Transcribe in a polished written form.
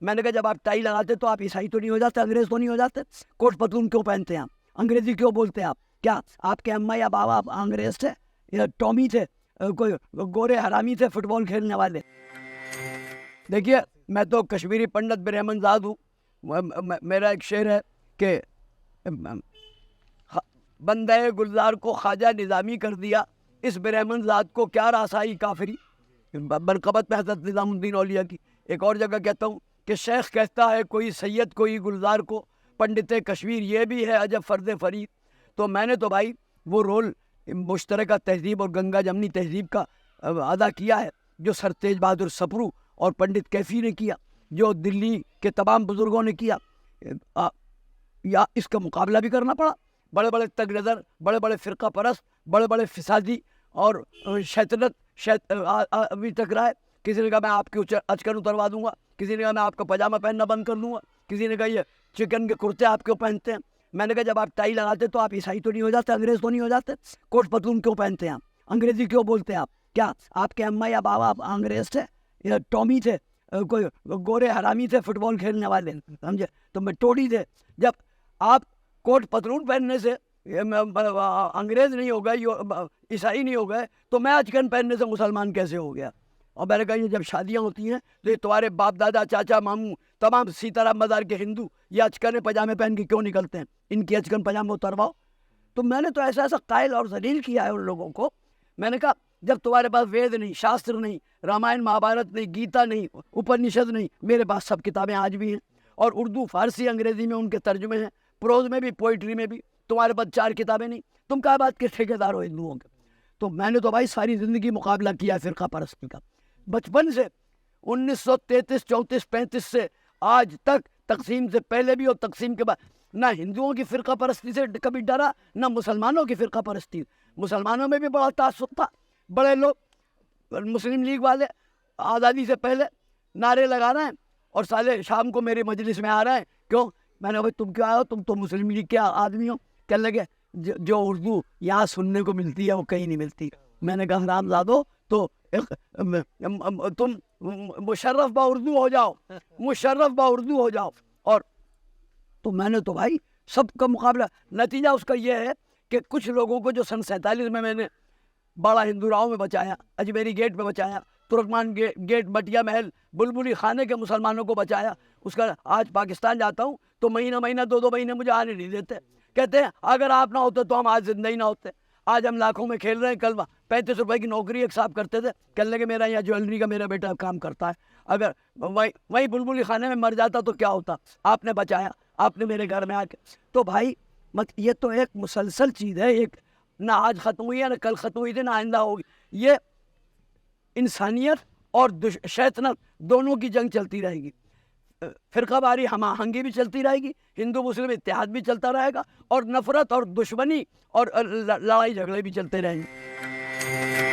میں نے کہا جب آپ ٹائی لگاتے تو آپ عیسائی تو نہیں ہو جاتے, انگریز تو نہیں ہو جاتے؟ کوٹ پتلون کیوں پہنتے ہیں آپ؟ انگریزی کیوں بولتے ہیں آپ؟ کیا آپ کے اماں یا بابا انگریز تھے یا ٹومی تھے, کوئی گورے حرامی تھے فٹ بال کھیلنے والے؟ دیکھیے میں تو کشمیری پنڈت برہمن زاد ہوں. میرا ایک شعر ہے کہ بندہ گلزار کو خواجہ نظامی کر دیا, اس برہمن ذات کو کیا راسائی کافری. برقبت میں حضرت نظام الدین اولیاء کی. ایک اور جگہ کہتا ہوں کہ شیخ کہتا ہے کوئی سید کوئی گلزار کو, پنڈت کشمیر یہ بھی ہے عجب فرد فرید. تو میں نے تو بھائی وہ رول مشترکہ تہذیب اور گنگا جمنی تہذیب کا ادا کیا ہے جو سر تیج بہادر سپرو اور پنڈت کیفی نے کیا, جو دلی کے تمام بزرگوں نے کیا. یا اس کا مقابلہ بھی کرنا پڑا. بڑے بڑے تگ نظر, بڑے بڑے فرقہ پرست, بڑے بڑے فسادی اور شیطنت ابھی ٹکرائے. کسی نے کہا میں آپ کی اچکن اتروا دوں گا, کسی نے کہا میں آپ کا پاجامہ پہننا بند کر دوں گا, کسی نے کہا یہ چکن کے کرتے آپ کیوں پہنتے ہیں. میں نے کہا جب آپ ٹائی لگاتے تو آپ عیسائی تو نہیں ہو جاتے, انگریز تو نہیں ہو جاتے؟ کوٹ پتلون کیوں پہنتے ہیں آپ؟ انگریزی کیوں بولتے ہیں آپ؟ کیا آپ کے اماں یا بابا انگریز تھے یا ٹومی تھے, کوئی گورے حرامی تھے فٹ بال کھیلنے والے, سمجھے؟ تو میں ٹوڑی تھے. جب آپ کوٹ پتلون پہننے سے انگریز نہیں ہو گئے, عیسائی نہیں ہو گئے, تو میں اچکن پہننے سے مسلمان کیسے ہو گیا؟ اور میں نے کہا یہ جب شادیاں ہوتی ہیں تو یہ تمہارے باپ دادا چاچا ماموں تمام سیتارام مزار کے ہندو یہ اچکن پاجامے پہن کے کیوں نکلتے ہیں؟ ان کی اچکن پاجامے اترواؤ. تو میں نے تو ایسا قائل اور ذلیل کیا ہے ان لوگوں کو. میں نے کہا جب تمہارے پاس وید نہیں, شاستر نہیں, رامائن مہابھارت نہیں, گیتا نہیں, اپنشد نہیں, میرے پاس سب کتابیں آج بھی ہیں, اور اردو فارسی انگریزی میں ان کے ترجمے ہیں, پروز میں بھی پوئٹری میں بھی. تمہارے پاس 4 کتابیں نہیں, تم کیا بات کے ٹھیکیدار ہو ہندوؤں کے؟ تو میں نے تو بھائی ساری زندگی مقابلہ کیا فرقہ پرستی کا, بچپن سے 1933 34 35 سے آج تک, تقسیم سے پہلے بھی اور تقسیم کے بعد. نہ ہندوؤں کی فرقہ پرستی سے کبھی ڈرا, نہ مسلمانوں کی فرقہ پرستی. مسلمانوں میں بھی بڑا تعصب تھا. بڑے لوگ مسلم لیگ والے آزادی سے پہلے نعرے لگا رہے ہیں اور سالے شام کو میری مجلس میں آ رہے ہیں. کیوں؟ میں نے بھائی تم کیوں آئے ہو؟ تم تو مسلم لیگ کے آدمی ہو. کہنے لگے جو اردو یہاں سننے کو ملتی ہے وہ کہیں نہیں ملتی. میں نے کہا حرام زادو, تو تم مشرف با اردو ہو جاؤ, مشرف با اردو ہو جاؤ. اور تو میں نے تو بھائی سب کا مقابلہ. نتیجہ اس کا یہ ہے کہ کچھ لوگوں کو جو سن 47 میں نے باڑا ہندو راؤ میں بچایا, اجمیری گیٹ میں بچایا, ترکمان گیٹ, بٹیا محل, بلبلی خانے کے مسلمانوں کو بچایا, اس کا آج پاکستان جاتا ہوں تو مہینہ 2 مہینے مجھے آنے نہیں دیتے. کہتے ہیں اگر آپ نہ ہوتے تو ہم آج زندہ ہی نہ ہوتے. آج ہم لاکھوں میں کھیل رہے ہیں. کل 35 روپے کی نوکری ایک صاحب کرتے تھے, کہنے لگے میرا یہاں جویلری کا میرا بیٹا کام کرتا ہے. اگر وہی بلبلی خانے میں مر جاتا تو کیا ہوتا؟ آپ نے بچایا, آپ نے میرے گھر میں آ کے. تو بھائی یہ تو ایک مسلسل چیز ہے, ایک نہ آج ختم ہوئی ہے, نہ کل ختم ہوئی تھی, نہ آئندہ ہوگی. یہ انسانیت اور شیطنت دونوں کی جنگ چلتی رہے گی. فرقہ واری ہم آہنگی بھی چلتی رہے گی, ہندو مسلم اتحاد بھی چلتا رہے گا, اور نفرت اور دشمنی اور لڑائی جھگڑے بھی چلتے رہیں گے.